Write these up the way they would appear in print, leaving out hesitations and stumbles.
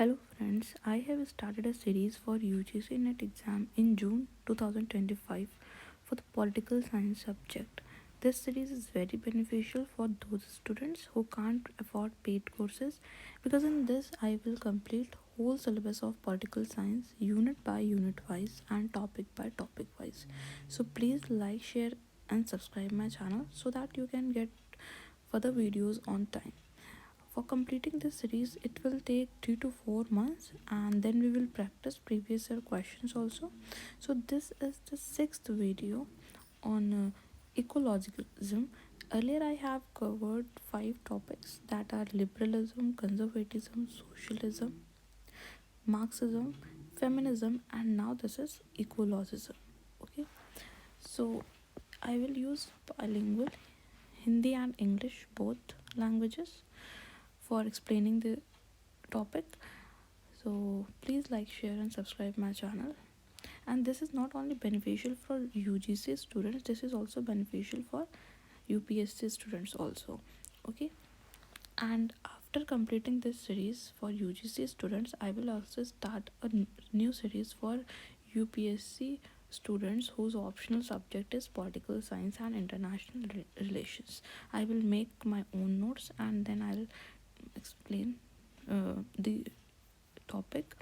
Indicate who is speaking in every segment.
Speaker 1: Hello friends, I have started a series for UGC NET exam in June 2025 for the political science subject. This series is very beneficial for those students who can't afford paid courses because in this I will complete whole syllabus of political science unit by unit wise and topic by topic wise. So please like, share and subscribe my channel so that you can get further videos on time. For completing this series, it will take 3 to 4 months, and then we will practice previous year questions also. So, this is the sixth video on ecologism. Earlier, I have covered five topics that are liberalism, conservatism, socialism, Marxism, feminism, and now this is ecologism. Okay, so I will use bilingual Hindi and English both languages for explaining the topic. So please like, share and subscribe my channel. And this is not only beneficial for UGC students, this is also beneficial for UPSC students also. Okay, and after completing this series for UGC students, I will also start a new series for UPSC students whose optional subject is political science and international relations. I will make my own notes and then I'll explain the topic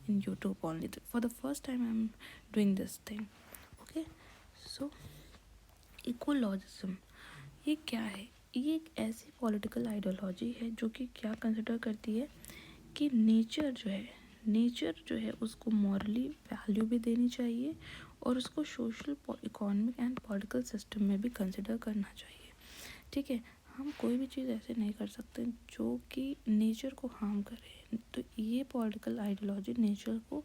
Speaker 1: in YouTube only. For the first time I'm doing this thing. Okay, so इकोलॉजिज्म ये क्या है? ये एक ऐसी political ideology है जो कि क्या कंसिडर करती है कि नेचर जो है उसको मॉरली वैल्यू भी देनी चाहिए और उसको social, economic and political system में भी कंसिडर करना चाहिए. ठीक है, हम कोई भी चीज़ ऐसे नहीं कर सकते जो कि नेचर को हार्म करे. तो ये पॉलिटिकल आइडियोलॉजी नेचर को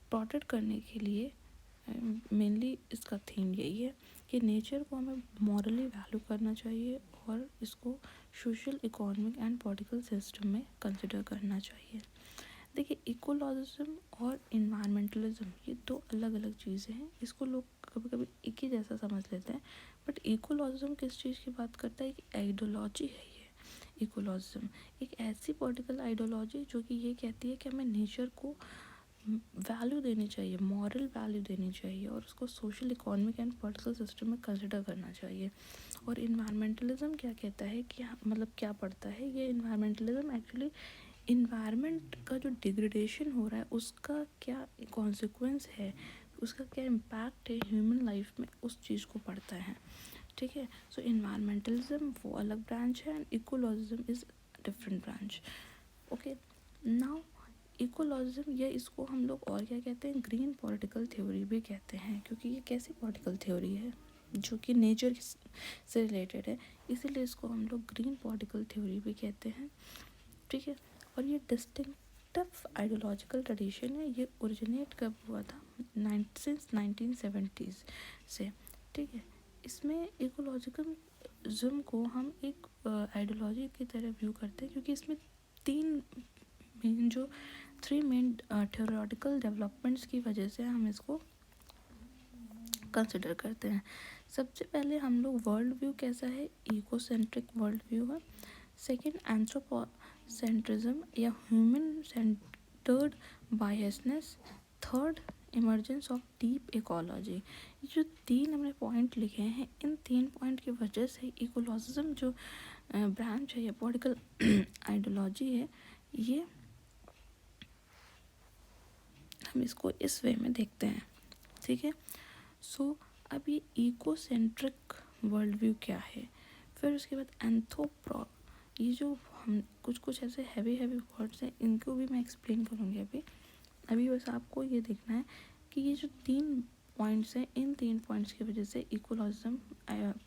Speaker 1: प्रोटेक्ट करने के लिए मेनली इसका थीम यही है कि नेचर को हमें मॉरली वैल्यू करना चाहिए और इसको social, economic and political system में कंसिडर करना चाहिए. देखिए, इकोलॉजिज्म और इन्वायरमेंटलिज्म ये दो अलग अलग चीज़ें हैं. इसको लोग कभी कभी एक ही जैसा समझ लेते हैं, बट इकोलॉजिज्म किस चीज़ की बात करता है कि आइडियोलॉजी है. ये इकोलॉजिज्म एक ऐसी पॉलिटिकल आइडियोलॉजी जो कि ये कहती है कि हमें नेचर को वैल्यू देनी चाहिए, मॉरल वैल्यू देनी चाहिए और उसको social, economic and political system में कंसिडर करना चाहिए. और इन्वायरमेंटलिज्म क्या कहता है कि मतलब क्या पढ़ता है ये इन्वायरमेंटलिज्म? एक्चुअली इन्वायरमेंट का जो डिग्रेडेशन हो रहा है उसका क्या कॉन्सिक्वेंस है, उसका क्या इम्पैक्ट है ह्यूमन लाइफ में, उस चीज़ को पढ़ता है. ठीक है, सो इन्वायरमेंटलिज्म वो अलग ब्रांच है and ecologism is different branch. Okay, now ecologism, या इसको हम लोग और क्या कहते हैं, ग्रीन पॉलिटिकल थ्योरी भी कहते हैं, क्योंकि ये कैसी पॉलिटिकल थ्योरी है जो कि नेचर से रिलेटेड है, इसीलिए इसको हम लोग ग्रीन पॉलिटिकल थ्योरी भी कहते हैं. ठीक है, और ये डिस्टिंक्टिव आइडियोलॉजिकल ट्रेडिशन है. ये ओरिजिनेट कब हुआ था? सिंस 1970s से. ठीक है, इसमें इकोलॉजिकलिज्म को हम एक आइडियोलॉजी की तरह व्यू करते हैं क्योंकि इसमें थ्री मेन थ्योरेटिकल डेवलपमेंट्स की वजह से हम इसको कंसिडर करते हैं. सबसे पहले हम लोग वर्ल्ड व्यू कैसा है, इकोसेंट्रिक वर्ल्ड व्यू है. सेकेंड, एंथ्रोपोसेंट्रिज्म या human centred biasness. Third, emergence of deep ecology. ये जो तीन हमने पॉइंट लिखे हैं, इन तीन पॉइंट की वजह से इकोलॉजिज्म जो ब्रांच है या पॉलिटिकल आइडियोलॉजी है, ये हम इसको इस वे में देखते हैं. ठीक है, सो अब ये इकोसेंट्रिक वर्ल्ड व्यू क्या है, फिर उसके बाद एंथ्रोपो, ये जो हम कुछ ऐसे हैवी वर्ड्स हैं इनको भी मैं एक्सप्लेन करूँगी. अभी बस आपको ये देखना है कि ये जो तीन पॉइंट्स हैं, इन तीन पॉइंट्स की वजह से इकोलॉजिज्म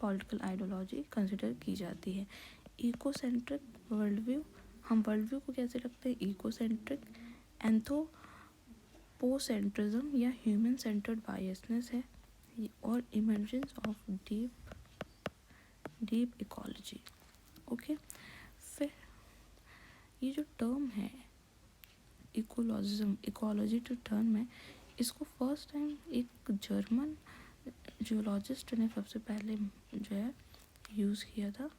Speaker 1: पॉलिटिकल आइडियोलॉजी कंसिडर की जाती है. इकोसेंट्रिक वर्ल्ड व्यू, हम वर्ल्ड व्यू को कैसे रखते हैं, इकोसेंट्रिक. एंथ्रोपोसेंट्रिज्म या ह्यूमन सेंटर्ड बायसनेस है, और emergence of deep ecology. Okay, फिर ये जो टर्म है इकोलॉजिज्म, इकोलॉजी जो टर्म है, इसको फर्स्ट टाइम एक जर्मन जियोलॉजिस्ट ने सबसे पहले जो है यूज़ किया था.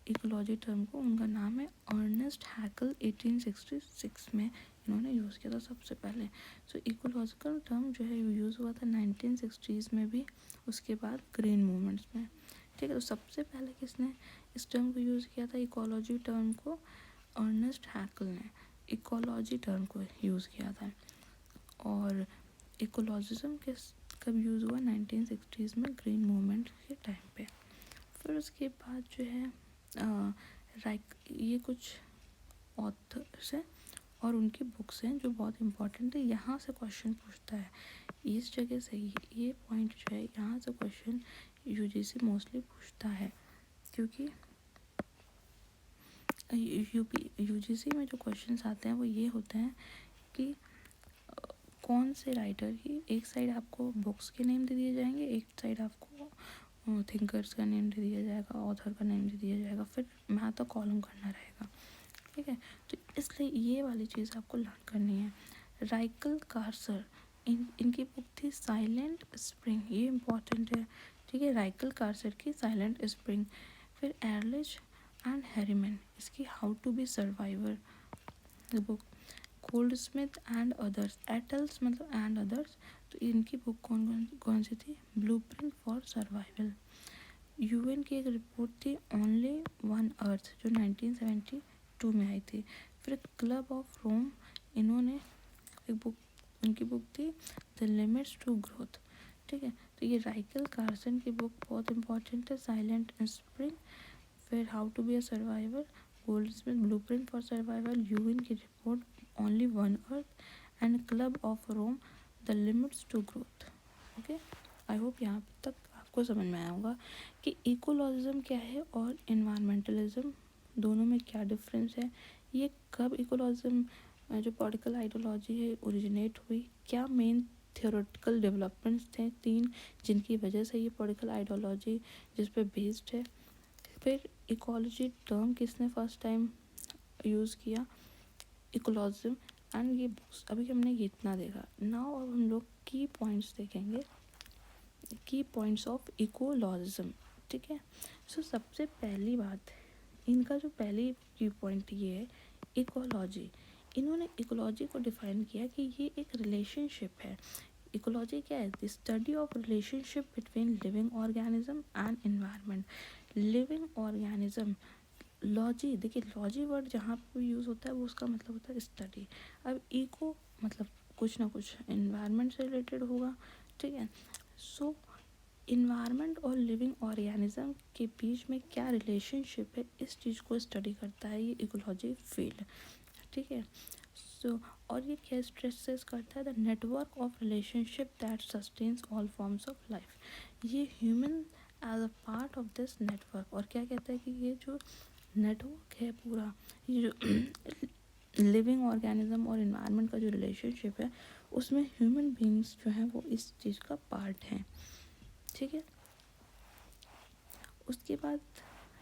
Speaker 1: इकोलॉजी टर्म को, उनका नाम है अर्नेस्ट हैकल, 1866 में इन्होंने यूज़ किया था सबसे पहले। सो इकोलॉजिकल टर्म जो है यूज़ हुआ था 1960s में भी, उसके बाद ग्रीन मूवमेंट्स में। ठीक है, तो सबसे पहले किसने इस टर्म को यूज़ किया था, इकोलॉजी टर्म को? अर्नेस्ट हैकल ने इकोलॉजी टर्म को यूज़ किया था। और इकोलॉजिज्म कब यूज़ हुआ? 1960s में, ग्रीन मूवमेंट के टाइम पे। फिर उसके बाद जो है ये कुछ ऑथर्स हैं और उनकी बुक्स हैं जो बहुत इंपॉर्टेंट है। यहाँ से क्वेश्चन पूछता है, इस जगह से ये पॉइंट जो है यहाँ से क्वेश्चन यूजीसी मोस्टली पूछता है, क्योंकि यूजीसी में जो क्वेश्चंस आते हैं वो ये होते हैं कि कौन से राइटर की, एक साइड आपको बुक्स के नेम दे दिए जाएंगे, एक साइड आपको थिंकर्स का नेम दे दिया जाएगा, ऑथर का नेम दे दिया जाएगा, फिर मैथ और कॉलम करना रहेगा। ठीक है, तो इसलिए ये वाली चीज़ आपको लर्न करनी है। राइकल कार्सर, इनकी बुक थी साइलेंट स्प्रिंग, ये इम्पॉर्टेंट है। ठीक है, राइकल कार्सर की साइलेंट स्प्रिंग। फिर एरलिच एंड हैरीमैन, इसकी how to be survivor book. Goldsmith and others, et als मतलब एंड अदर्स, तो इनकी बुक कौन सी थी? Blueprint for survival. यूएन की एक रिपोर्ट थी ओनली वन अर्थ, जो 1972 में आई थी। फिर क्लब ऑफ रोम, इन्होंने एक बुक, उनकी बुक थी द लिमिट्स टू ग्रोथ। ठीक है, तो ये राइकल कार्सन की बुक बहुत इंपॉर्टेंट है, साइलेंट स्प्रिंग। फिर how to be a survivor, Goldsmith blueprint for survival, UN की report only one earth and club of Rome the limits to growth. Okay, I hope यहाँ तक आपको समझ में आया होगा कि इकोलॉजिज्म क्या है और इन्वायरमेंटलिज्म दोनों में क्या डिफरेंस है। ये कब इकोलॉजिज्म जो पॉलिटिकल आइडियोलॉजी है ओरिजिनेट हुई, क्या मेन थियोरेटिकल डेवलपमेंट्स थे 3 जिनकी वजह से ये पॉलिटिकल आइडियोलॉजी जिस पे बेस्ड है। फिर इकोलॉजी टर्म किसने फर्स्ट टाइम यूज़ किया, इकोलॉजिज्म। एंड ये बुक्स, अभी हमने ये इतना देखा। नाउ अब हम लोग की पॉइंट्स देखेंगे, की पॉइंट्स ऑफ इकोलॉजिज्म। ठीक है, सो सबसे पहली बात, इनका जो पहली की पॉइंट ये है इकोलॉजी। इन्होंने इकोलॉजी को डिफाइन किया कि ये एक रिलेशनशिप है। इकोलॉजी क्या है? The study of relationship between living organism and environment. Living organism, logy, देखिए लॉजी वर्ड जहाँ पर यूज़ होता है वो उसका मतलब होता है स्टडी। अब इको मतलब कुछ ना कुछ एनवायरनमेंट से रिलेटेड होगा। ठीक है, सो इन्वायरमेंट और लिविंग ऑर्गेनिज्म के बीच में क्या रिलेशनशिप है, इस चीज़ को स्टडी करता है ये इकोलॉजी फील्ड। ठीक है, सो और ये क्या स्ट्रेसेस करता है? The network of relationship that sustains all forms of life. ये human as a part of this network, और क्या कहता है कि ये जो नेटवर्क है पूरा, ये जो लिविंग ऑर्गेनिज्म और इन्वायरमेंट का जो रिलेशनशिप है उसमें ह्यूमन बींग्स जो हैं वो इस चीज़ का पार्ट हैं। ठीक है, उसके बाद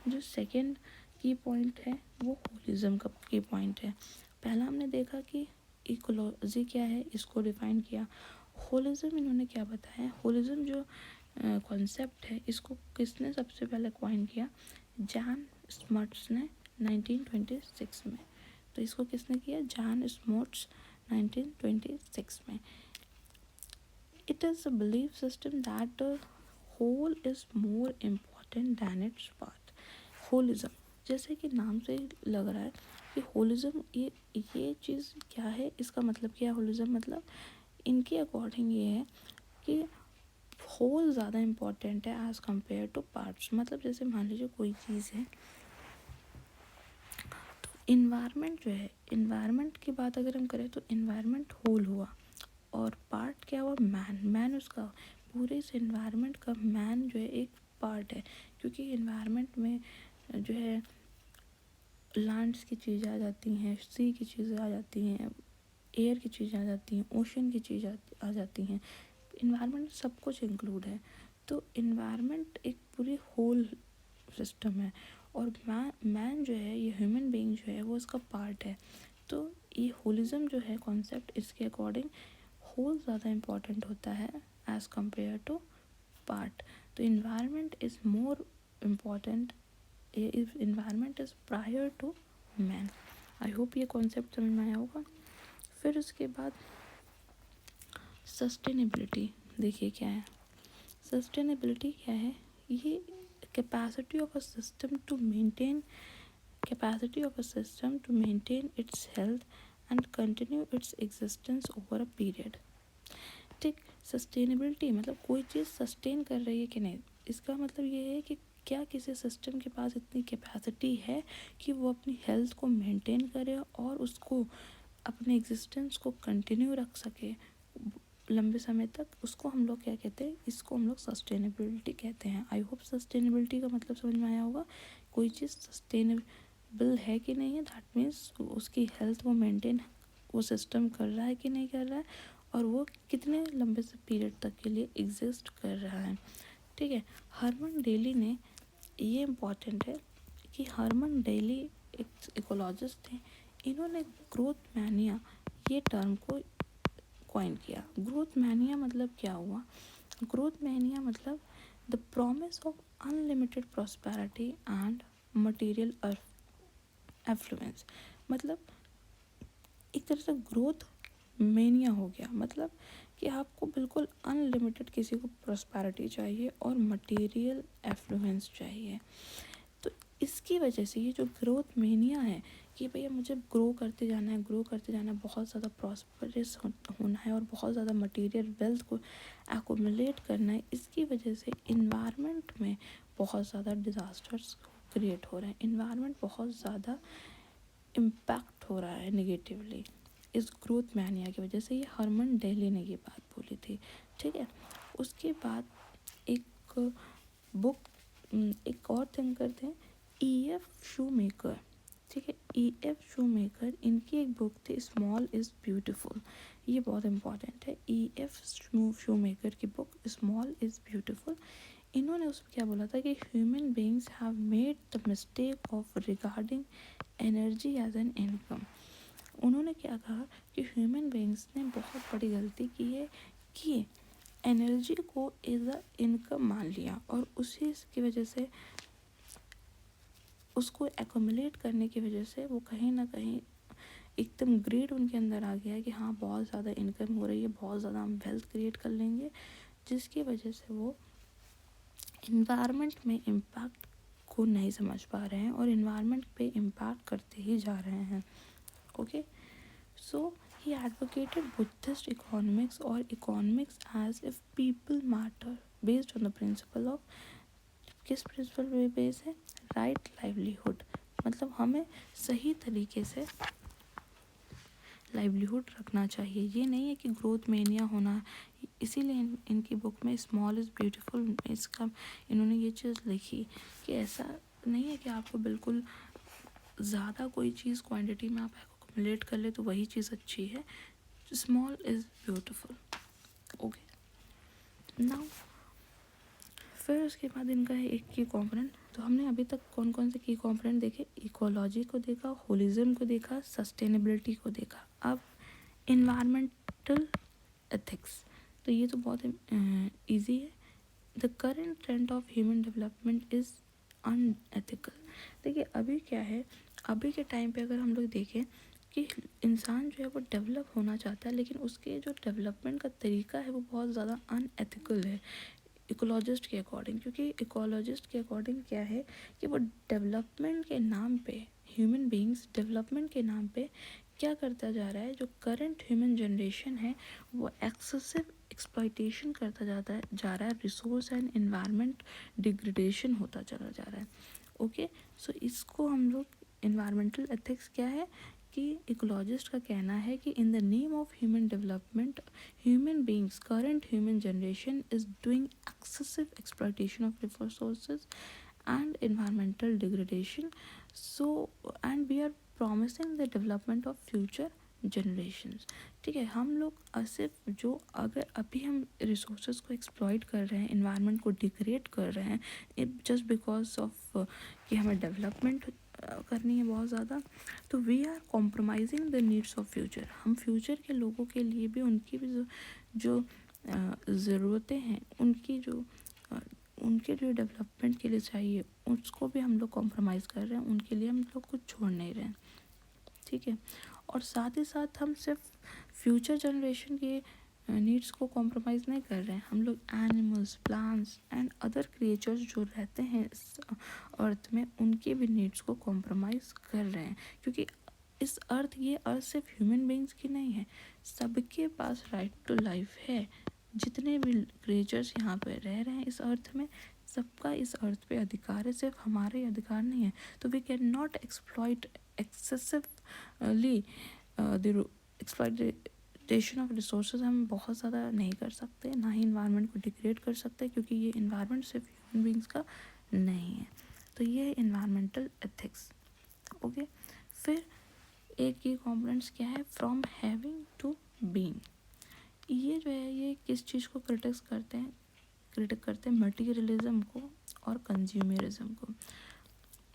Speaker 1: जो सेकंड की पॉइंट है वो होलिज्म का की पॉइंट है। पहला हमने देखा कि इकोलॉजी क्या है, इसको डिफाइन किया। होलिज्म इन्होंने क्या बताया? होलिज्म जो कॉन्सेप्ट है इसको किसने सबसे पहले कॉइन किया? जॉन स्मट्स ने 1926 में। तो इसको किसने किया? जॉन स्मट्स 1926 में। It is a belief system that whole is more important than its part. Holism, जैसे कि नाम से लग रहा है कि होलिज्म ये चीज़ क्या है, इसका मतलब क्या है? होलिज्म मतलब इनके अकॉर्डिंग ये है कि होल ज़्यादा इम्पॉर्टेंट है एज़ कम्पेयर टू पार्ट्स। मतलब जैसे मान लीजिए कोई चीज़ है, तो इन्वायरमेंट जो है, इन्वायरमेंट की बात अगर हम करें तो इन्वायरमेंट होल हुआ, और पार्ट क्या हुआ? मैन उसका पूरे इस एनवायरनमेंट का मैन जो है एक पार्ट है। क्योंकि एनवायरनमेंट में जो है लैंड्स की चीज़ें आ जाती हैं, सी की चीज़ें आ जाती हैं, एयर की चीज़ें आ जाती हैं, ओशन की चीज़ें आ जाती हैं। इन्वायरमेंट सब कुछ इंक्लूड है। तो इन्वायरमेंट एक पूरी होल सिस्टम है, और मैन जो है, ये ह्यूमन बीइंग जो है वो इसका पार्ट है। तो ये होलिज्म जो है कॉन्सेप्ट, इसके अकॉर्डिंग होल ज़्यादा इम्पॉर्टेंट होता है एज़ कम्पेयर टू पार्ट। तो environment is more important environment is prior to man. I hope ये कॉन्सेप्ट समझ में आया होगा। फिर उसके बाद सस्टेनेबिलिटी, देखिए क्या है सस्टेनेबिलिटी। क्या है ये? Capacity of a system to maintain capacity of a system to maintain its health and continue its existence over a period। ठीक, सस्टेनेबिलिटी मतलब कोई चीज़ सस्टेन कर रही है कि नहीं। इसका मतलब ये है कि क्या किसी सिस्टम के पास इतनी कैपेसिटी है कि वो अपनी हेल्थ को मेंटेन करे और उसको अपने एग्जिस्टेंस को कंटिन्यू रख सके लंबे समय तक। उसको हम लोग क्या कहते हैं? इसको हम लोग सस्टेनेबिलिटी कहते हैं। आई होप सस्टेनेबिलिटी का मतलब समझ में आया होगा। कोई चीज़ सस्टेनेबल है कि नहीं है, दैट मीन्स उसकी हेल्थ वो मेंटेन वो सिस्टम कर रहा है कि नहीं कर रहा है, और वो कितने लंबे से पीरियड तक के लिए एग्जिस्ट कर रहा है। ठीक है। हरमन डेली ने, ये इम्पॉर्टेंट है कि हरमन डेली एक इकोलॉजिस्ट थे, इन्होंने ग्रोथ मैनिया ये टर्म को कॉइन किया। ग्रोथ मैनिया मतलब क्या हुआ? ग्रोथ मैनिया मतलब the promise of unlimited prosperity and material affluence. मतलब एक तरह से ग्रोथ मेनिया हो गया, मतलब कि आपको बिल्कुल अनलिमिटेड किसी को प्रॉस्पेरिटी चाहिए और मटेरियल एफ्लुएंस चाहिए। तो इसकी वजह से ये जो ग्रोथ मेनिया है कि भैया मुझे ग्रो करते जाना है, ग्रो करते जाना है, बहुत ज़्यादा प्रॉस्परस होना है और बहुत ज़्यादा मटेरियल वेल्थ को एकोमुलेट करना है, इसकी वजह से इन्वायरमेंट में बहुत ज़्यादा डिज़ास्टर्स क्रिएट हो रहे हैं। इन्वायरमेंट बहुत ज़्यादा इम्पैक्ट हो रहा है नेगेटिवली इस ग्रोथ मैनिया की वजह से। ये हरमन डेली ने ये बात बोली थी। ठीक है। उसके बाद एक बुक, एक और थिंक करते हैं, E.F. शूमेकर। ठीक है, E.F. शूमेकर, इनकी एक बुक थी स्मॉल इज़ ब्यूटीफुल। ये बहुत इंपॉर्टेंट है। E.F. शूमेकर की बुक स्मॉल इज़ ब्यूटीफुल। इन्होंने उसमें क्या बोला था कि human beings have made the mistake of regarding energy as an income. उन्होंने क्या कहा कि ह्यूमन बीइंग्स ने बहुत बड़ी गलती की है कि एनर्जी को एज अ इनकम मान लिया, और उसी की वजह से उसको एक्यूमुलेट करने की वजह से वो कहीं ना कहीं एकदम ग्रेड उनके अंदर आ गया है कि हाँ बहुत ज़्यादा इनकम हो रही है, बहुत ज़्यादा हम वेल्थ क्रिएट कर लेंगे, जिसकी वजह से वो इन्वायरमेंट में इम्पैक्ट को नहीं समझ पा रहे हैं और इन्वायरमेंट पे इम्पैक्ट करते ही जा रहे हैं। Okay, so he advocated Buddhist economics और economics as if people matter based on the principle of, किस प्रिंसिपल पे बेस है? Right livelihood. मतलब हमें सही तरीके से लाइवलीहुड रखना चाहिए। ये नहीं है कि ग्रोथ मेनिया होना। इसीलिए इनकी बुक में स्मॉल इज़ ब्यूटीफुल, इसका इन्होंने ये चीज़ लिखी कि ऐसा नहीं है कि आपको बिल्कुल ज़्यादा कोई चीज़ क्वांटिटी में आप एक्युमुलेट कर ले तो वही चीज़ अच्छी है। Small is beautiful. Okay, now फिर उसके बाद इनका है एक की कॉम्पोनेंट। तो हमने अभी तक कौन कौन से की कॉम्पोनेंट देखे? इकोलॉजी को देखा, होलिज्म को देखा, सस्टेनेबिलिटी को देखा। अब इन्वायरमेंटल एथिक्स, तो ये तो बहुत ईजी है। The current trend of human development is unethical. देखिए अभी क्या है, अभी के टाइम पे अगर हम लोग देखें कि इंसान जो है वो डेवलप होना चाहता है, लेकिन उसके जो डेवलपमेंट का तरीका है वो बहुत ज़्यादा अनएथिकल है इकोलॉजिस्ट के अकॉर्डिंग। क्योंकि इकोलॉजिस्ट के अकॉर्डिंग क्या है कि वो डेवलपमेंट के नाम पे, ह्यूमन बीइंग्स डेवलपमेंट के नाम पे क्या करता जा रहा है, जो करंट ह्यूमन जनरेशन है वो एक्सेसिव एक्सप्लॉइटेशन करता जा रहा है, रिसोर्स एंड एनवायरनमेंट डिग्रेडेशन होता चला जा रहा है। ओके, सो इसको हम लोग इन्वायरमेंटल एथिक्स क्या है कि इकोलॉजिस्ट का कहना है कि in the name of human development human beings, current human generation is doing excessive exploitation of resources and environmental degradation. So, and we are promising the development of future generations। ठीक है, हम लोग सिर्फ जो अगर अभी हम रिसोर्सेज को एक्सप्लॉइट कर रहे हैं, इन्वायरमेंट को डिग्रेड कर रहे हैं जस्ट बिकॉज ऑफ कि हमें डेवलपमेंट करनी है बहुत ज़्यादा, तो we are compromising the needs of future. हम फ्यूचर के लोगों के लिए भी उनकी भी जो ज़रूरतें हैं, उनकी जो उनके जो डेवलपमेंट के लिए चाहिए उसको भी हम लोग कॉम्प्रोमाइज़ कर रहे हैं, उनके लिए हम लोग कुछ छोड़ नहीं रहे हैं, ठीक है। और साथ ही साथ हम सिर्फ फ्यूचर जनरेशन के नीड्स को कॉम्प्रोमाइज़ नहीं कर रहे हैं, हम लोग animals, plants and other creatures जो रहते हैं इस अर्थ में, उनके भी नीड्स को कॉम्प्रोमाइज़ कर रहे हैं, क्योंकि इस अर्थ, ये अर्थ सिर्फ ह्यूमन बींग्स की नहीं है, सबके पास राइट टू लाइफ है। जितने भी क्रिएचर्स यहाँ पे रह रहे हैं इस अर्थ में, सबका इस अर्थ पे अधिकार है, सिर्फ हमारा ही अधिकार नहीं है। तो we can not exploit excessively the exploitation of resources हम बहुत ज़्यादा नहीं कर सकते, ना ही इन्वायरमेंट को डिग्रेड कर सकते, क्योंकि ये इन्वायरमेंट सिर्फ ह्यूमन बींग्स का नहीं है। तो ये है इन्वायरमेंटल एथिक्स, ओके। फिर एक ये कॉम्पोनेंट्स क्या है, फ्रॉम हैविंग टू बीइंग। ये जो है ये किस चीज़ को क्रिटिक करते हैं मटीरियलिज्म को और कंज्यूमरिज्म को।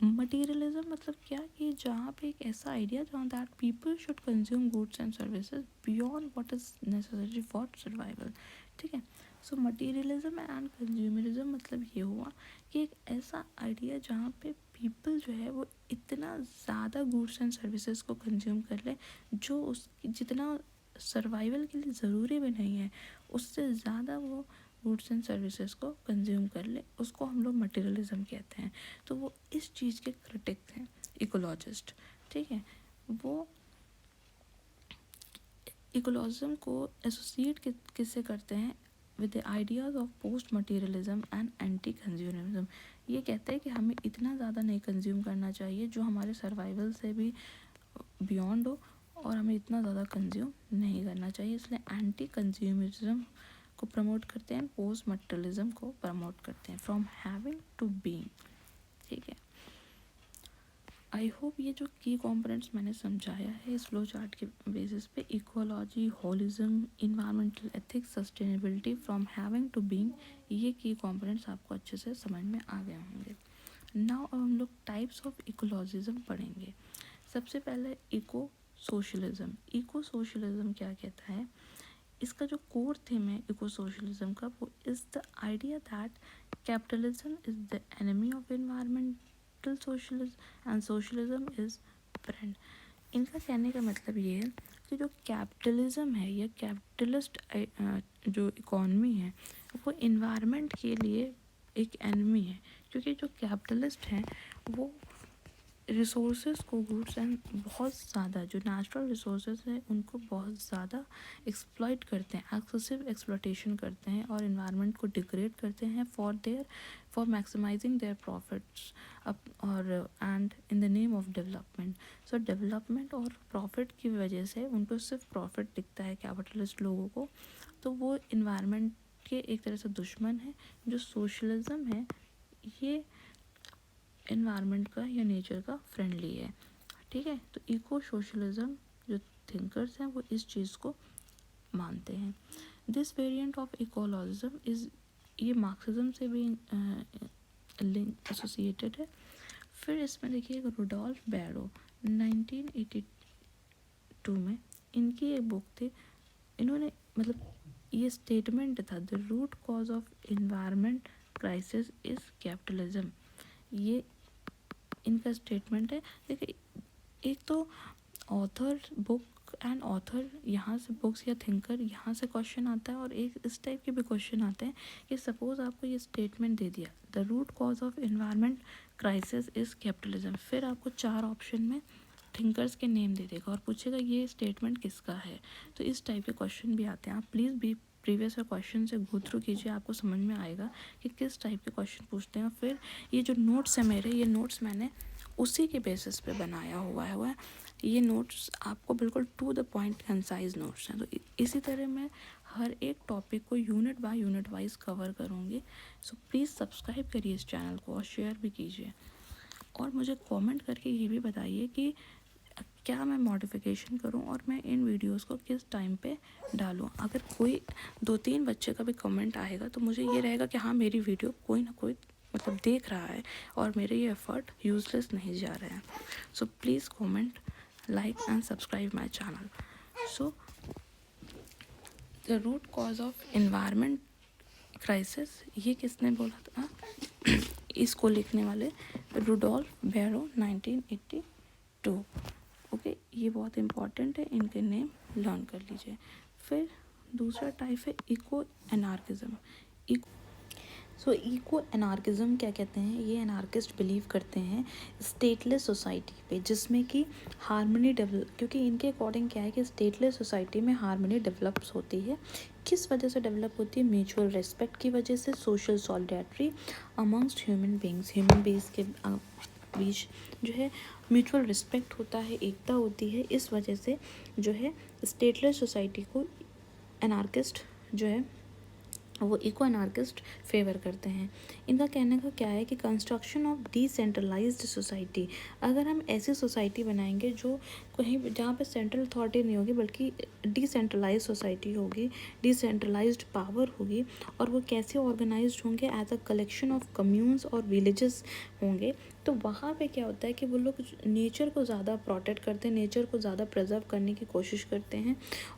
Speaker 1: मटीरियलिज्म मतलब क्या, कि जहाँ पे एक ऐसा आइडिया जहाँ that people should consume goods and services beyond what is necessary for survival, ठीक है। सो मटीरियलिज्म एंड कंज्यूमरिज्म मतलब ये हुआ कि एक ऐसा आइडिया जहाँ पे पीपल जो है वो इतना ज़्यादा गुड्स एंड सर्विसेज को कंज्यूम कर ले जो उसकी जितना सर्वाइवल के लिए ज़रूरी भी नहीं है, उससे ज़्यादा वो गुड्स एंड सर्विसेज को कंज्यूम कर ले, उसको हम लोग मटेरियलिज्म कहते हैं। तो वो इस चीज़ के क्रिटिक थे इकोलॉजिस्ट, ठीक है। वो इकोलॉजिज्म को एसोसिएट किससे करते हैं, with the ideas of post materialism and anti consumerism. ये कहते हैं कि हमें इतना ज़्यादा नहीं कंज्यूम करना चाहिए जो हमारे सर्वाइवल से भी बियॉन्ड हो, और हमें इतना ज़्यादा कंज्यूम नहीं करना चाहिए, इसलिए एंटी कंज्यूमरिज्म को प्रमोट करते हैं, पोस्ट मटेरियलिज्म को प्रमोट करते हैं, फ्रॉम हैविंग टू बीइंग, ठीक है। आई होप ये जो की कंपोनेंट्स मैंने समझाया है इस फ्लो चार्ट के बेसिस पे, ecology, holism, environmental ethics, sustainability, from having to being, ये की कंपोनेंट्स आपको अच्छे से समझ में आ गए होंगे। नाउ अब हम लोग टाइप्स ऑफ इकोलॉजिज्म पढ़ेंगे। सबसे पहले इको सोशलिज्म। इको सोशलिज्म क्या कहता है, इसका जो कोर थीम है इको सोशलिज्म का, वो is the idea that capitalism is the enemy of environmental socialism and socialism is friend. इनका कहने का मतलब ये है कि जो कैपिटलिज्म है या कैपिटलिस्ट जो इकॉनमी है वो इन्वायरमेंट के लिए एक एनिमी है, क्योंकि जो कैपिटलिस्ट हैं वो रिसोर्सेज को, गुड्स एंड बहुत ज़्यादा जो नेचुरल रिसोर्सेज हैं उनको बहुत ज़्यादा एक्सप्लॉइट करते हैं, एक्सेसिव एक्सप्लॉटेशन करते हैं और इन्वायरमेंट को डिग्रेड करते हैं फॉर मैक्सिमाइजिंग देयर प्रॉफिट्स और and in the name of development. So development और प्रॉफिट की वजह से उनको सिर्फ प्रॉफिट दिखता है कैपिटलिस्ट लोगों को, तो वो इन्वायरमेंट के एक तरह से दुश्मन है। जो सोशलिज्म है ये इन्वायरमेंट का या नेचर का फ्रेंडली है, ठीक है। तो इको सोशलिज्म जो थिंकर्स हैं वो इस चीज़ को मानते हैं। दिस वेरिएंट ऑफ इकोलॉजिज्म इज़, ये मार्क्सिज्म से भी लिंक एसोसिएटेड है। फिर इसमें देखिए रुडोल्फ बैरो 1982 में इनकी एक बुक थी, इन्होंने मतलब ये स्टेटमेंट था, the root cause of environment crisis is capitalism. ये इनका स्टेटमेंट है। देखिए एक तो ऑथर, बुक एंड ऑथर, यहाँ से बुक्स या थिंकर यहाँ से क्वेश्चन आता है, और एक इस टाइप के भी क्वेश्चन आते हैं कि सपोज आपको ये स्टेटमेंट दे दिया, the root cause of environment crisis is capitalism, फिर आपको 4 ऑप्शन में थिंकर्स के नेम दे देगा और पूछेगा ये स्टेटमेंट किसका है। तो इस टाइप के क्वेश्चन भी आते हैं, आप प्लीज़ भी प्रीवियस क्वेश्चन से गो थ्रू कीजिए, आपको समझ में आएगा कि किस टाइप के क्वेश्चन पूछते हैं। फिर ये जो नोट्स है मेरे, ये नोट्स मैंने उसी के बेसिस पे बनाया हुआ है। ये नोट्स आपको बिल्कुल to the point concise notes हैं। तो इसी तरह मैं हर एक टॉपिक को unit by unit wise cover करूँगी। सो प्लीज़ सब्सक्राइब करिए इस चैनल को और शेयर भी कीजिए, और मुझे कमेंट करके ये भी बताइए कि क्या मैं मॉडिफिकेशन करूं और मैं इन वीडियोस को किस टाइम पे डालूं। अगर कोई 2-3 बच्चे का भी कमेंट आएगा तो मुझे ये रहेगा कि हाँ मेरी वीडियो कोई ना कोई मतलब देख रहा है और मेरे ये एफर्ट यूजलेस नहीं जा रहे हैं। So please comment, like and subscribe my channel. So the root cause of environment crisis, ये किसने बोला था? इसको लिखने वाले रुडोल्फ बैरो 1982। ओके, ये बहुत इंपॉर्टेंट है, इनके नेम लर्न कर लीजिए। फिर दूसरा टाइप है इको एनार्किज्म। सो इको एनार्किज्म क्या कहते हैं, ये एनार्किस्ट बिलीव करते हैं स्टेटलेस सोसाइटी पे, जिसमें कि हार्मनी डेवलप, क्योंकि इनके अकॉर्डिंग क्या है कि स्टेटलेस सोसाइटी में हार्मनी डेवलप्स होती है। किस वजह से डेवलप होती है? म्यूचुअल रिस्पेक्ट की वजह से, social solidarity amongst human beings, human beings के बीच जो है म्यूचुअल रिस्पेक्ट होता है, एकता होती है। इस वजह से जो है स्टेटलेस सोसाइटी को एनार्किस्ट जो है वो इको एनार्किस्ट फेवर करते हैं। इनका कहने का क्या है कि कंस्ट्रक्शन ऑफ डिसेंट्रलाइज्ड सोसाइटी, अगर हम ऐसी सोसाइटी बनाएंगे जो कहीं जहाँ पे सेंट्रल अथॉरिटी नहीं होगी बल्कि डिसेंट्रलाइज सोसाइटी होगी, डिसेंट्रलाइज्ड पावर होगी, और वो कैसे ऑर्गेनाइज्ड होंगे, as a collection of communes और विलेजेस होंगे, तो वहाँ पे क्या होता है कि वो लोग नेचर को ज़्यादा प्रोटेक्ट करते हैं, नेचर को ज़्यादा प्रिजर्व करने की कोशिश करते हैं।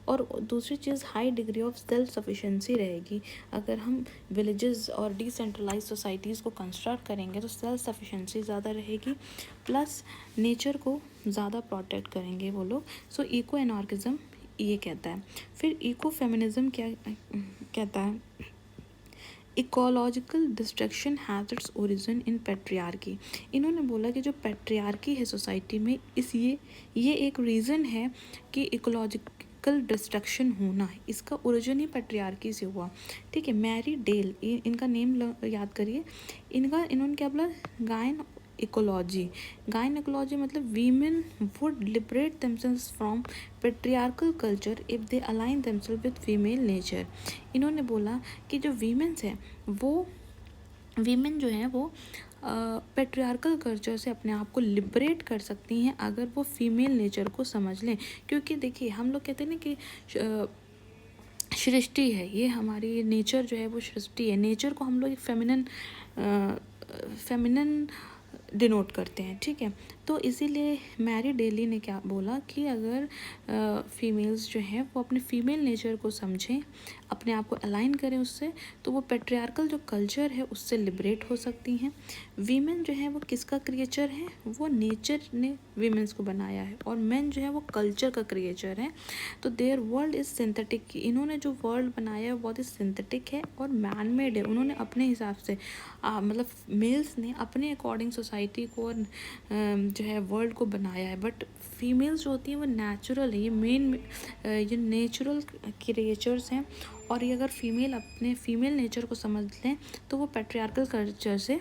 Speaker 1: और दूसरी चीज़ high degree of self sufficiency रहेगी। अगर हम विलेजेस और डिसेंट्रलाइज सोसाइटीज़ को कंस्ट्रक्ट करेंगे तो सेल्फ सफिशेंसी ज़्यादा रहेगी, प्लस नेचर को ज़्यादा प्रोटेक्ट करेंगे वो लोग। सो इको एनार्किज्म ये कहता है। फिर इको फेमिनिज्म क्या कहता है? Ecological destruction has its origin in patriarchy. इन्होंने बोला कि जो पैट्रियार्की है सोसाइटी में, ये एक रीज़न है कि इकोलॉजिकल डिस्ट्रक्शन होना है, इसका ओरिजिन ही पैट्रियार्की से हुआ। ठीक है, मैरी डेल, इनका नेम याद करिए। इन्होंने क्या बोला? गायनेकोलॉजी मतलब women would liberate themselves from patriarchal culture if they align themselves with female nature. इन्होंने बोला कि जो वीमेंस हैं वीमेन जो हैं वो पेट्रियार्कल कल्चर से अपने आप को लिबरेट कर सकती हैं अगर वो फीमेल नेचर को समझ लें। क्योंकि देखिए हम लोग कहते हैं ना कि सृष्टि है, ये हमारी नेचर जो है वो सृष्टि है, नेचर को हम लोग फेमिनिन डिनोट करते हैं। ठीक है, तो इसीलिए मैरी डेली ने क्या बोला कि अगर फीमेल्स जो हैं वो अपने फीमेल नेचर को समझें, अपने आप को अलाइन करें उससे, तो वो पेट्रियार्कल जो कल्चर है उससे लिबरेट हो सकती हैं। वीमेन जो है वो किसका क्रिएचर है? वो नेचर ने वीमेंस को बनाया है, और मेन जो है वो कल्चर का क्रिएचर है। तो देयर वर्ल्ड इज़ सिंथेटिक, इन्होंने जो वर्ल्ड बनाया है बहुत ही सिंथेटिक है और मैन मेड है। उन्होंने अपने हिसाब से मतलब मेल्स ने अपने अकॉर्डिंग सोसाइटी को जो है वर्ल्ड को बनाया है, बट फीमेल्स जो होती हैं वो नेचुरल है, ये नेचुरल क्रिएचर्स हैं। और ये अगर फीमेल अपने फीमेल नेचर को समझ लें तो वो पैट्रियार्कल कल्चर से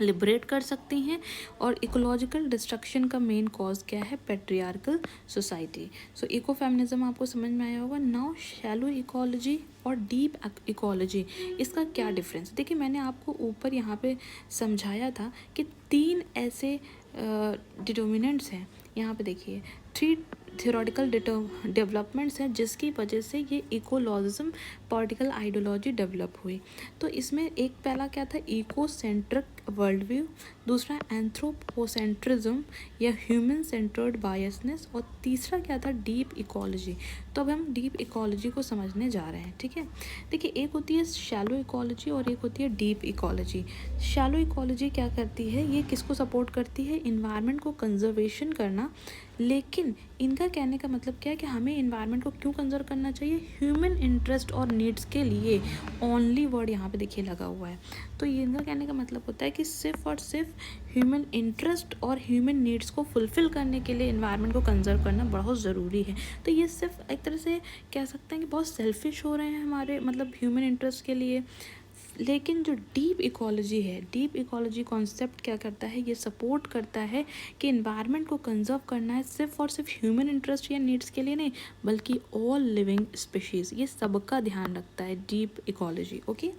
Speaker 1: लिबरेट कर सकती हैं। और इकोलॉजिकल डिस्ट्रक्शन का मेन कॉज क्या है? Patriarchal society. So eco feminism आपको समझ में आया होगा। नाउ शैलो इकोलॉजी और डीप इकोलॉजी, इसका क्या डिफरेंस? देखिए मैंने आपको ऊपर यहाँ पे समझाया था कि 3 ऐसे डिटर्मिनेंट्स हैं। यहाँ पे देखिए 3 थियोरेटिकल डेवलपमेंट्स हैं जिसकी वजह से ये इकोलॉजिज्म पॉलिटिकल आइडियोलॉजी डेवलप हुई। तो इसमें एक पहला क्या था? इको सेंट्रिक वर्ल्ड व्यू, दूसरा एंथ्रोपोसेंट्रिज्म या ह्यूमन सेंटर्ड बायसनेस, और तीसरा क्या था? Deep ecology. तो अब हम डीप इकोलॉजी को समझने जा रहे हैं। ठीक है, देखिए एक होती है शैलो इकोलॉजी और एक होती है डीप इकोलॉजी। शैलो इकोलॉजी क्या करती है? ये किसको सपोर्ट करती है? इन्वायरमेंट को कंजर्वेशन करना। लेकिन इनका कहने का मतलब क्या है कि हमें इन्वायरमेंट को क्यों कंजर्व करना चाहिए? ह्यूमन इंटरेस्ट और नीड्स के लिए। ओनली वर्ड यहाँ पे देखिए लगा हुआ है। तो ये इनका कहने का मतलब होता है कि सिर्फ और सिर्फ ह्यूमन इंटरेस्ट और ह्यूमन नीड्स को फुलफ़िल करने के लिए इन्वायरमेंट को कंजर्व करना बहुत ज़रूरी है। तो ये सिर्फ एक तरह से कह सकते हैं कि बहुत सेल्फिश हो रहे हैं हमारे मतलब ह्यूमन इंटरेस्ट के लिए। लेकिन जो डीप इकोलॉजी है, डीप इकोलॉजी कॉन्सेप्ट क्या करता है? ये सपोर्ट करता है कि इन्वायरमेंट को कंजर्व करना है सिर्फ और सिर्फ ह्यूमन इंटरेस्ट या नीड्स के लिए नहीं, बल्कि ऑल लिविंग स्पीशीज़, ये सबका ध्यान रखता है डीप इकोलॉजी। ओके,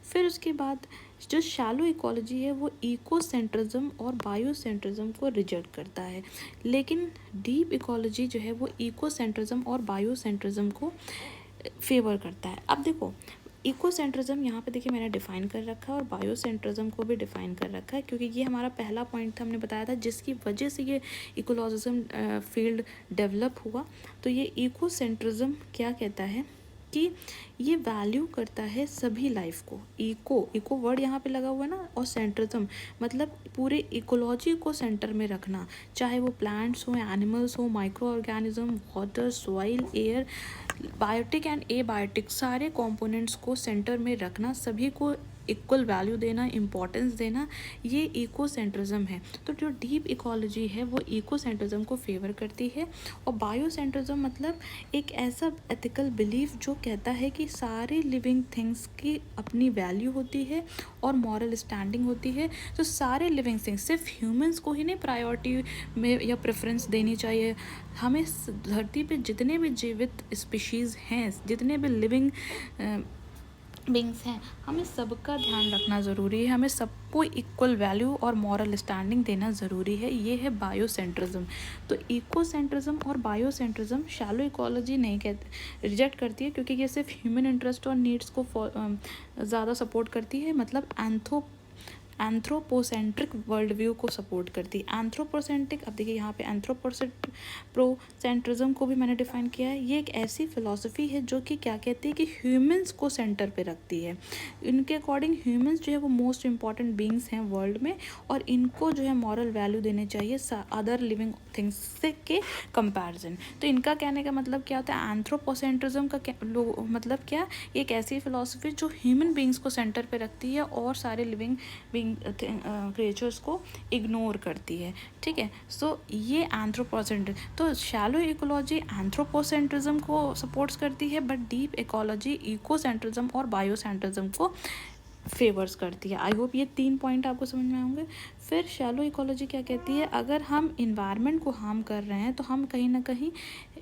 Speaker 1: फिर उसके बाद जो शैलो इकोलॉजी है वो इको सेंट्रिज्म और बायोसेंट्रिज्म को रिजेक्ट करता है, लेकिन डीप इकोलॉजी जो है वो इको सेंट्रिज्म और बायोसेंट्रिज्म को फेवर करता है। अब देखो इको सेंट्रिज्म यहाँ पे देखिए मैंने डिफ़ाइन कर रखा है और बायोसेंट्रिज्म को भी डिफ़ाइन कर रखा है, क्योंकि ये हमारा पहला पॉइंट था, हमने बताया था जिसकी वजह से ये इकोलॉजिज्म फील्ड डेवलप हुआ। तो ये इको सेंट्रिज्म क्या कहता है कि ये वैल्यू करता है सभी लाइफ को। इको वर्ड यहाँ पे लगा हुआ है ना, और सेंट्रिज्म मतलब पूरे इकोलॉजी को सेंटर में रखना, चाहे वो प्लांट्स हो, एनिमल्स हो, micro organism, water, soil, air, biotic and abiotic, सारे कंपोनेंट्स को सेंटर में रखना, सभी को इक्वल वैल्यू देना, इम्पोर्टेंस देना, ये इको सेंट्रिज्म है। तो जो डीप इकोलॉजी है वो इको सेंट्रिज्म को फेवर करती है। और बायो सेंट्रिज्म मतलब एक ऐसा एथिकल बिलीफ जो कहता है कि सारे लिविंग थिंग्स की अपनी वैल्यू होती है और मॉरल स्टैंडिंग होती है। तो सारे लिविंग थिंग्स, सिर्फ ह्यूमंस को ही नहीं प्रायोरिटी में या प्रेफरेंस देनी चाहिए, हमें धरती पे जितने भी जीवित स्पीशीज़ हैं, जितने भी लिविंग बींग्स हैं, हमें सबका ध्यान रखना ज़रूरी है, हमें सबको इक्वल वैल्यू और मॉरल स्टैंडिंग देना ज़रूरी है। ये है बायोसेंट्रिज्म। तो इको सेंट्रिज्म और बायोसेंट्रिज्म शैलो इकोलॉजी नहीं कहते, रिजेक्ट करती है, क्योंकि ये सिर्फ ह्यूमन इंटरेस्ट और नीड्स को ज़्यादा सपोर्ट करती है, मतलब एंथ्रोपोसेंट्रिक वर्ल्ड व्यू को सपोर्ट करती है। एंथ्रोपोसेंट्रिक, अब देखिए यहाँ पे एंथ्रोपोसेंट्रिज्म को भी मैंने डिफाइन किया है। ये एक ऐसी फिलॉसफी है जो कि क्या कहती है कि ह्यूमंस को सेंटर पे रखती है। इनके अकॉर्डिंग ह्यूमंस जो है वो मोस्ट इंपॉर्टेंट बींग्स हैं वर्ल्ड में, और इनको जो है मॉरल वैल्यू देने चाहिए अदर लिविंग थिंग्स से के कंपैरिजन। तो इनका कहने का मतलब क्या होता है, एंथ्रोपोसेंट्रिज्म का मतलब क्या, एक ऐसी फिलॉसफी जो ह्यूमन बींग्स को सेंटर पे रखती है और सारे लिविंग क्रिएचर्स को इग्नोर करती है। ठीक है, सो ये एंथ्रोपोसेंट्रिक, तो शैलो इकोलॉजी एंथ्रोपोसेंट्रिज्म को सपोर्ट्स करती है, बट डीप इकोलॉजी इकोसेंट्रिज्म और बायोसेंट्रिज्म को फेवर्स करती है। आई होप ये 3 पॉइंट आपको समझ में आएंगे। फिर शैलो इकोलॉजी क्या कहती है, अगर हम इन्वायरमेंट को हार्म कर रहे हैं तो हम कहीं ना कहीं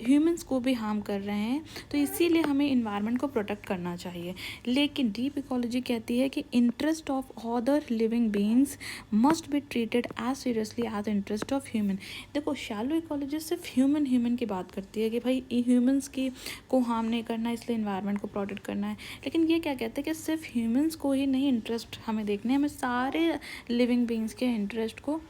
Speaker 1: ह्यूमंस को भी हार्म कर रहे हैं, तो इसीलिए हमें इन्वायरमेंट को प्रोटेक्ट करना चाहिए। लेकिन डीप इकोलॉजी कहती है कि interest of other living beings must be treated as seriously as interest of human. देखो, शैलो इकोलॉजी सिर्फ ह्यूमन की बात करती है कि भाई ह्यूमंस की को हार्म नहीं करना, इसलिए इन्वायरमेंट को प्रोटेक्ट करना है। लेकिन ये क्या कहते हैं कि सिर्फ ह्यूमंस को ही नहीं इंटरेस्ट हमें देखने, हमें सारे लिविंग बीइंग्स के इंटरेस्ट को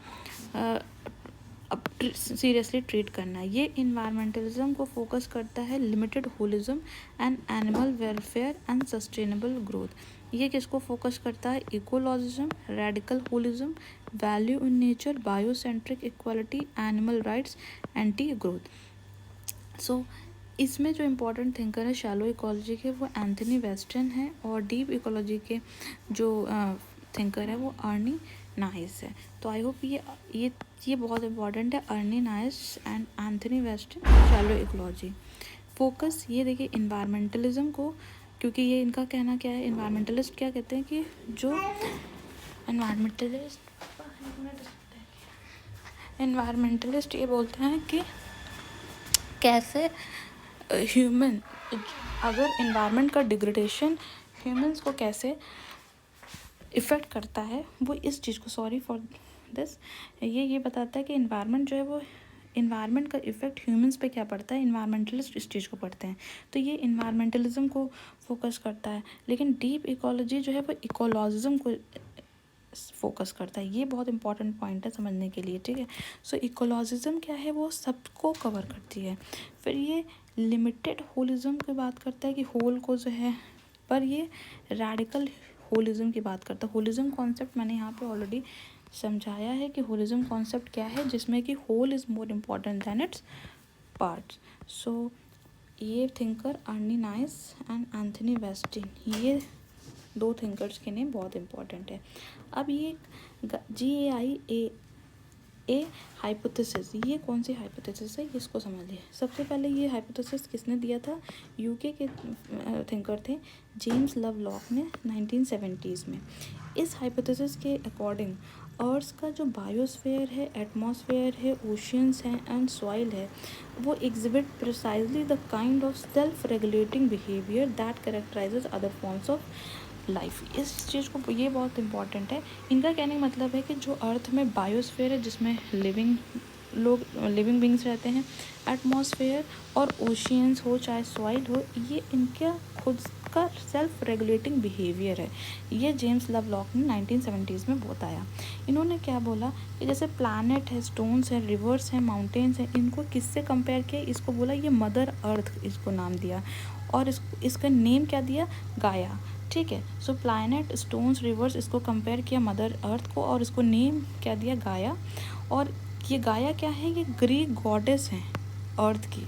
Speaker 1: सीरियसली ट्रीट करना है। ये इन्वायरमेंटलिज्म को फोकस करता है limited holism and animal welfare and sustainable growth. ये किसको फोकस करता है, ecologism, radical holism, value in nature, biocentric equality, animal rights, anti growth. So इसमें जो इम्पोर्टेंट थिंकर है शैलो इकोलॉजी के वो एंथनी वेस्टन है, और डीप इकोलॉजी के जो थिंकर है वो अर्नी नाइस है। तो आई होप ये बहुत इंपॉर्टेंट है, Arne Naess and Anthony Weston, shallow ecology. Focus ये देखिए इन्वायरमेंटलिज्म को, क्योंकि ये इनका कहना क्या है, इन्वायरमेंटलिस्ट क्या कहते हैं कि जो इन्वायरमेंटलिस्ट ये बोलते हैं कि कैसे ह्यूमन, अगर इन्वायरमेंट का डिग्रेडेशन ह्यूमंस को कैसे इफ़ेक्ट करता है, वो इस चीज़ को, सॉरी फॉर दिस, ये बताता है कि इन्वायरमेंट जो है वो, इन्वायरमेंट का इफ़ेक्ट ह्यूमंस पे क्या पड़ता है, इन्वायरमेंटलिस्ट इस चीज़ को पढ़ते हैं। तो ये इन्वायरमेंटलिज्म को फोकस करता है, लेकिन डीप इकोलॉजी जो है वो इकोलॉजिज्म को फोकस करता है। ये बहुत इंपॉर्टेंट पॉइंट है समझने के लिए। ठीक है, सो इकोलॉजिज्म क्या है, वो सबको कवर करती है। फिर ये लिमिटेड होलिज्म की बात करता है कि होल को जो है, पर ये रेडिकल होलिज्म की बात करता है। होलिज्म कॉन्सेप्ट मैंने यहाँ पे ऑलरेडी समझाया है कि होलिज्म कॉन्सेप्ट क्या है, जिसमें कि whole is more important than its parts. So ये thinker Arne Naess and Anthony Weston, ये 2 थिंकर्स के नेम बहुत इंपॉर्टेंट है। अब ये GAIA हाइपोथेसिस, ये कौन सी हाइपोथेसिस है, इसको समझिए। सबसे पहले ये हाइपोथेसिस किसने दिया था, यूके के थिंकर थे जेम्स लवलॉक ने 1970s में। इस हाइपोथेसिस के अकॉर्डिंग अर्थ का जो बायोस्फीयर है, एटमॉस्फेयर है, ओशियंस हैं एंड सॉइल है, वो exhibit precisely the kind of self regulating behaviour that कैरेक्टराइजेज other forms of life. इस चीज़ को, ये बहुत इंपॉर्टेंट है। इनका कहने का मतलब है कि जो अर्थ में बायोस्फीयर है, जिसमें लिविंग लोग लिविंग बींग्स रहते हैं, एटमॉस्फेयर और ओशियंस हो चाहे सॉइल हो, ये इनका खुद का सेल्फ रेगुलेटिंग बिहेवियर है। ये जेम्स लवलॉक ने 1970s में बताया। इन्होंने क्या बोला कि जैसे प्लैनेट है, स्टोन्स है, रिवर्स है, माउंटेन्स है, इनको किससे कंपेयर किया, इसको बोला ये मदर अर्थ, इसको नाम दिया, और इसका नेम क्या दिया, गाया। ठीक है, सो प्लैनेट, स्टोन्स, रिवर्स, इसको कंपेयर किया मदर अर्थ को, और इसको नेम क्या दिया, गाया। और ये गाया क्या है, ये ग्रीक गॉडेस हैं अर्थ की।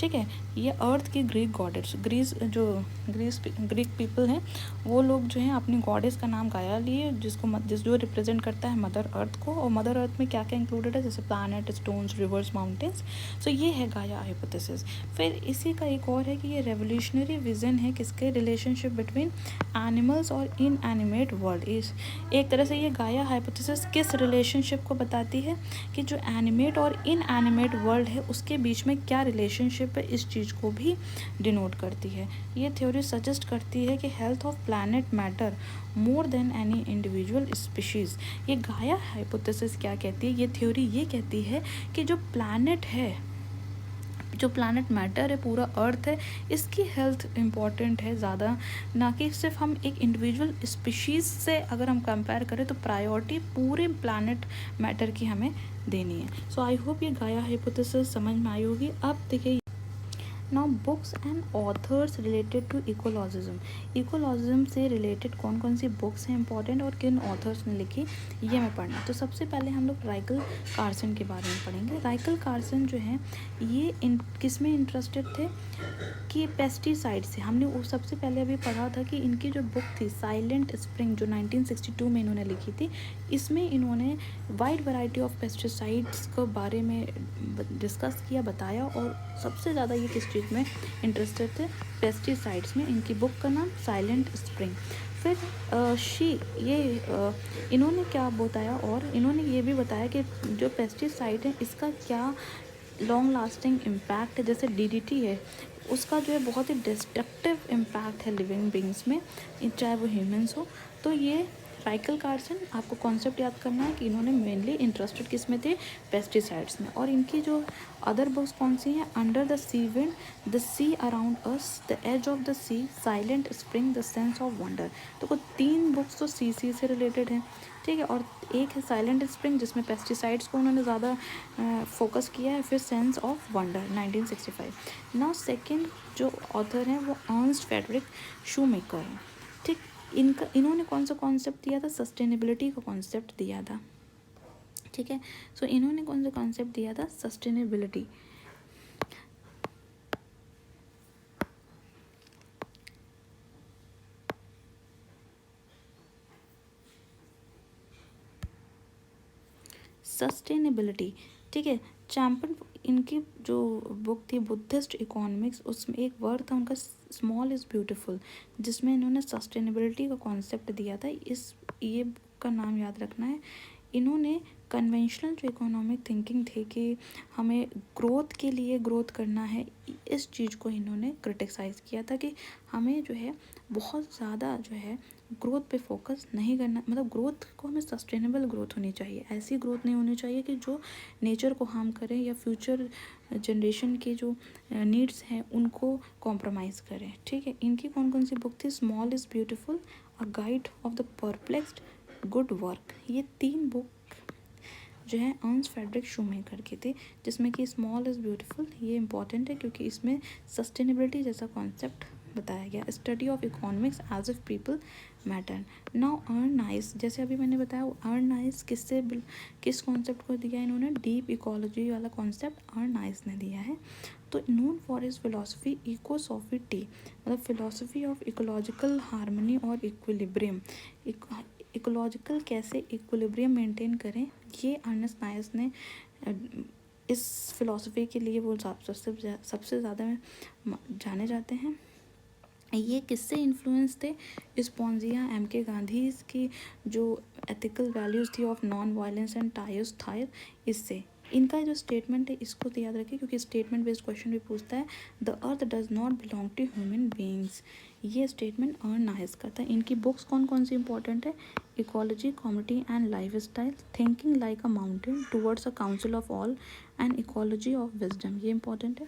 Speaker 1: ठीक है, ये अर्थ की ग्रीक गॉडेस, ग्रीक पीपल हैं, वो लोग जो हैं अपनी गॉडेस का नाम गाया लिए, जो रिप्रेजेंट करता है मदर अर्थ को। और मदर अर्थ में क्या क्या इंक्लूडेड है, जैसे प्लैनेट, स्टोन्स, रिवर्स, माउंटेन्स। सो ये है गाया हाइपोथेसिस। फिर इसी का एक और है कि ये रेवोल्यूशनरी विजन है किसके, रिलेशनशिप बिटवीन एनिमल्स और इनएनिमेट वर्ल्ड। इस एक तरह से ये गाया हाइपोथेसिस किस रिलेशनशिप को बताती है कि जो एनिमेट और इनएनिमेट वर्ल्ड है उसके बीच में क्या रिलेशनशिप है, इस चीज़ को भी डिनोट करती है। ये थ्योरी सजेस्ट करती है कि health of planet matter more than any individual species. ये गाया हाइपोथेसिस क्या कहती है, ये थ्योरी ये कहती है कि जो प्लैनेट है, जो प्लैनेट मैटर है, पूरा अर्थ है, इसकी हेल्थ इम्पॉर्टेंट है ज़्यादा, ना कि सिर्फ हम एक इंडिविजुअल स्पीशीज़ से अगर हम कंपेयर करें तो प्रायोरिटी पूरे प्लैनेट मैटर की हमें देनी है। सो आई होप ये गाया हाइपोथेसिस समझ में आई होगी। अब देखिए, now books and authors related to ecologism. Ecologism से रिलेटेड कौन कौन सी बुक्स हैं इंपॉर्टेंट और किन ऑथर्स ने लिखी, ये मैं पढ़ना। तो सबसे पहले हम लोग राइकल कार्सन के बारे में पढ़ेंगे। राइकल कार्सन जो हैं ये किस में इंटरेस्टेड थे, कि पेस्टिसाइड से। हमने वो सबसे पहले अभी पढ़ा था कि इनकी जो बुक थी साइलेंट स्प्रिंग, जो 1962 में इन्होंने लिखी थी, इसमें इन्होंने वाइड वैरायटी ऑफ पेस्टिसाइड्स के बारे में डिस्कस किया, बताया, और सबसे ज़्यादा ये किस चीज़ में इंटरेस्टेड थे, पेस्टिसाइड्स में। इनकी बुक का नाम साइलेंट स्प्रिंग। फिर इन्होंने क्या बताया, और इन्होंने ये भी बताया कि जो पेस्टिसाइड है इसका क्या लॉन्ग लास्टिंग इम्पैक्ट है, जैसे डीडीटी है उसका जो है बहुत ही डिस्ट्रक्टिव इम्पैक्ट है लिविंग बींग्स में, चाहे वो ह्यूमंस हो। तो ये राइकल कार्सन, आपको कॉन्सेप्ट याद करना है कि इन्होंने मेनली इंटरेस्टेड किस में थे, पेस्टिसाइड्स में। और इनकी जो अदर बुक्स कौन सी हैं, under the sea wind, the sea around us, the edge of the sea, silent spring, the sense of wonder. तो कुछ 3 बुक्स तो सी से रिलेटेड हैं। ठीक है, और एक है साइलेंट स्प्रिंग जिसमें पेस्टिसाइड्स को उन्होंने ज़्यादा फोकस किया है। फिर sense of wonder 1965। Now second जो ऑथर हैं वो अर्नस्ट फ्रेडरिक शूमेकर हैं। ठीक, इन्होंने कौन सा कॉन्सेप्ट दिया था, सस्टेनेबिलिटी का कॉन्सेप्ट दिया था। ठीक है, सो इन्होंने कौन सा कॉन्सेप्ट दिया था, सस्टेनेबिलिटी। सस्टेनेबिलिटी, ठीक है। चैम्पियन, इनकी जो बुक थी बुद्धिस्ट इकोनॉमिक्स, उसमें एक वर्ड था उनका स्मॉल इज़ ब्यूटीफुल, जिसमें इन्होंने सस्टेनेबिलिटी का कॉन्सेप्ट दिया था। ये बुक का नाम याद रखना है। इन्होंने कन्वेंशनल जो इकोनॉमिक थिंकिंग थी कि हमें ग्रोथ के लिए ग्रोथ करना है, इस चीज़ को इन्होंने क्रिटिसाइज़ किया था कि हमें जो है बहुत ज़्यादा जो है ग्रोथ पे फोकस नहीं करना, मतलब ग्रोथ को हमें सस्टेनेबल ग्रोथ होनी चाहिए, ऐसी ग्रोथ नहीं होनी चाहिए कि जो नेचर को हार्म करे या फ्यूचर जनरेशन के जो नीड्स हैं उनको कॉम्प्रोमाइज़ करें। ठीक है, इनकी कौन कौन सी बुक थी, small is beautiful, a guide of the perplexed, good work. ये 3 बुक जो है अर्नस्ट फ्रेडरिक शूमेकर की थी, जिसमें कि स्मॉल इज़ ब्यूटीफुल ये इंपॉर्टेंट है क्योंकि इसमें सस्टेनेबिलिटी जैसा कॉन्सेप्ट बताया गया। Study of economics as if people matter. Now Arne Naess, जैसे अभी मैंने बताया, अर्न नाइस किस कॉन्सेप्ट को दिया इन्होंने, डीप इकोलॉजी वाला कॉन्सेप्ट अर्न नाइस ने दिया है। तो known for his philosophy ecosophy T, मतलब फिलोसफी ऑफ इकोलॉजिकल हार्मनी और इक्विलिब्रियम, इकोलॉजिकल कैसे इक्विलिब्रियम मेंटेन करें, ये अर्नेस्ट नाइस ने इस फिलॉसफी के लिए वो सबसे ज़्यादा जाने जाते हैं। ये किससे इन्फ्लुएंस थे, स्पॉन्जिया, एम के गांधी की जो एथिकल वैल्यूज़ थी of non violence and tyres tier, इससे। इनका जो स्टेटमेंट है इसको तो याद रखिए क्योंकि स्टेटमेंट बेस्ड क्वेश्चन भी पूछता है। The earth does not belong to human beings, ये स्टेटमेंट अर्न नाइस करता है। इनकी बुक्स कौन कौन सी इंपॉर्टेंट है, ecology, community and lifestyle, thinking like a mountain, towards a council of all and ecology of wisdom, ये important है,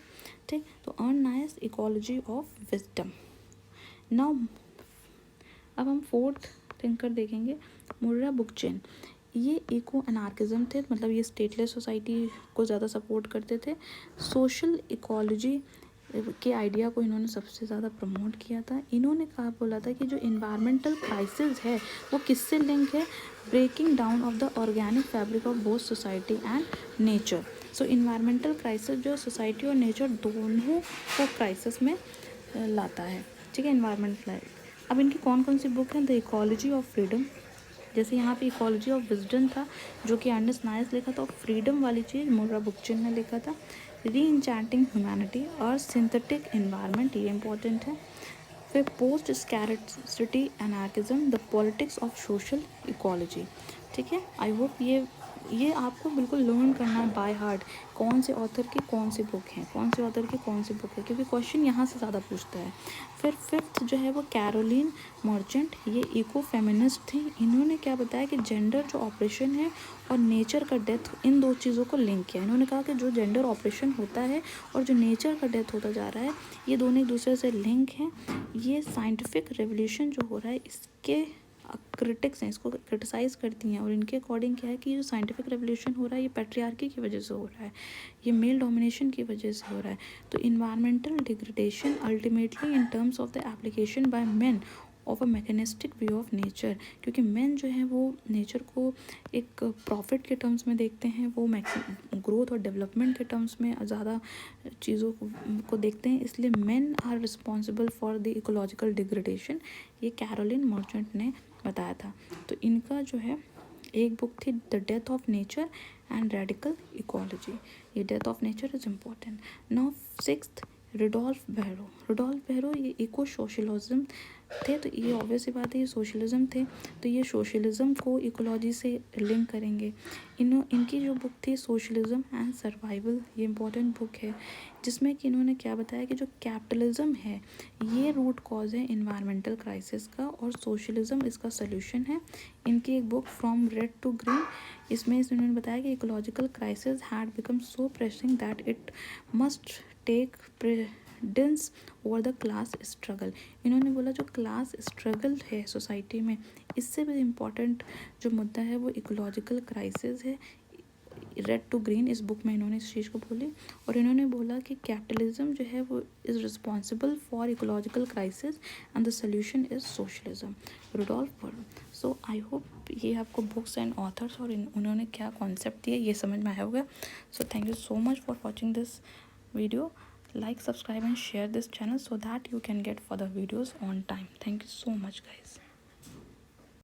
Speaker 1: ठीक। तो Arne Naess ecology of wisdom. Now अब हम फोर्थ थिंकर देखेंगे, मुर्रा बुकचेन। ये इको अनार्किज्म थे, मतलब ये स्टेटलेस सोसाइटी को ज़्यादा सपोर्ट करते थे। सोशल इकोलॉजी के आइडिया को इन्होंने सबसे ज़्यादा प्रमोट किया था। इन्होंने कहा, बोला था कि जो इन्वायरमेंटल क्राइसिस है वो किससे लिंक है, breaking down of the organic fabric of both society and nature. So environmental crisis जो सोसाइटी और नेचर दोनों को क्राइसिस में लाता है, ठीक है, इन्वायरमेंटल। अब इनकी कौन कौन सी बुक हैं, द इकोलॉजी ऑफ फ्रीडम, जैसे यहाँ पे इकोलॉजी ऑफ विजडम था जो कि अर्नेस्ट नायस लिखा था, और फ्रीडम वाली चीज़ मुर्रा बुकचेन ने लिखा था। री इंचैंटिंग ह्यूमैनिटी और सिंथेटिक एनवायरनमेंट, ये इंपॉर्टेंट है। फिर post scarcity anarchism, the politics of social ecology, ठीक है। आई होप ये आपको बिल्कुल लर्न करना है बाय हार्ट, कौन से ऑथर की कौन सी बुक है, कौन से ऑथर की कौन सी बुक है, क्योंकि क्वेश्चन यहाँ से ज़्यादा पूछता है। फिर फिफ्थ जो है वो कैरोलिन मर्चेंट, ये इको फेमिनिस्ट थी। इन्होंने क्या बताया कि जेंडर जो ऑपरेशन है और नेचर का डेथ, इन दो चीज़ों को लिंक किया। इन्होंने कहा कि जो जेंडर ऑपरेशन होता है और जो नेचर का डेथ होता जा रहा है, ये दोनों एक दूसरे से लिंक हैं। ये साइंटिफिक रेवोल्यूशन जो हो रहा है इसके क्रिटिक्स हैं, इसको क्रिटिसाइज़ करती हैं, और इनके अकॉर्डिंग क्या है कि जो साइंटिफिक रेवोल्यूशन हो रहा है ये पैट्रियार्की की वजह से हो रहा है, ये मेल डोमिनेशन की वजह से हो रहा है। तो environmental degradation ultimately in terms of the application by main of a mechanistic view of nature, क्योंकि मेन जो है वो नेचर को एक प्रॉफिट के टर्म्स में देखते हैं, वो ग्रोथ और डेवलपमेंट के टर्म्स में ज़्यादा चीज़ों को देखते हैं, इसलिए men are responsible for the ecological degradation, ये कैरोलिन मर्चेंट ने बताया था। तो इनका जो है एक बुक थी the death of nature and radical ecology, ये death of nature is important. Now sixth, Rudolf Bahro ये इको सोशलिज्म थे, तो ये ऑब्वियस सी बात है, ये सोशलिज्म थे, तो ये सोशलिज्म को इकोलॉजी से लिंक करेंगे। इनकी जो बुक थी सोशलिज्म एंड सर्वाइवल, ये इंपॉर्टेंट बुक है, जिसमें कि इन्होंने क्या बताया कि जो कैपिटलिज्म है ये रूट कॉज है इन्वायरमेंटल क्राइसिस का, और सोशलिज्म इसका सोल्यूशन है। इनकी एक book from red to green, इसमें इन्होंने बताया कि ecological crisis had become so pressing that it must take precedence over the class struggle. इन्होंने बोला जो क्लास स्ट्रगल है सोसाइटी में, इससे भी इम्पॉर्टेंट जो मुद्दा है वो इकोलॉजिकल क्राइसिस है। रेड टू ग्रीन इस बुक में इन्होंने इस चीज़ को बोली, और इन्होंने बोला कि कैपिटलिज्म जो है वो is responsible for ecological crisis and the solution is socialism, Rudolf Bahro. So I hope ये आपको बुक्स एंड ऑथर्स और उन्होंने क्या कॉन्सेप्ट दिया ये समझ में आया होगा। So thank you so much for watching this video. Like, subscribe and share this channel so that you can get further videos on time. Thank you so much, guys.